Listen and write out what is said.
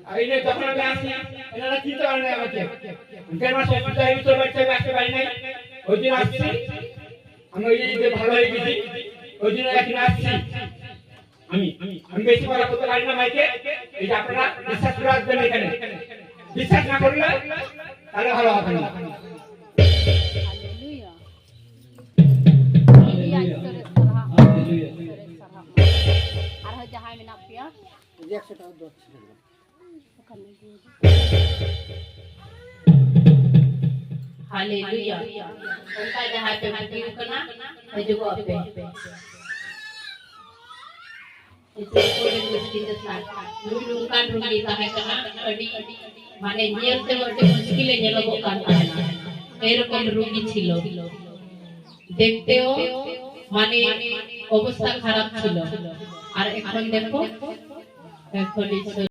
আইনে তখন আমি আসি এনারা কি তো আনে আমাকে কেন মাসে যাই তো বাচ্চা আসতে পারি নাই ওই দিন আসছি আমি ওই যে ভালো হয়ে গেছি ওই দিন এখানে আসছি আমি বেশি কথা বলতে পারি না মাইকে এই যে আপনারা বিশ্বাস করে আসবেন এখানে বিশ্বাস না করলে তাহলে ভালো হবে না আর হয় যাহাই মেনা পিয়া 100 টাকা দচ্ছে हालेलुया उनका जहां पे मृत्यु करना हजूब पे इसे कोई मुश्किल के साथ उनका ढूंढी का है करना अड़ी माने नियत से बड़े मुश्किल है लोगों का करना এরকম রোগী ছিল দেখতেও মানে অবস্থা খারাপ ছিল আর এখন দেখো এখন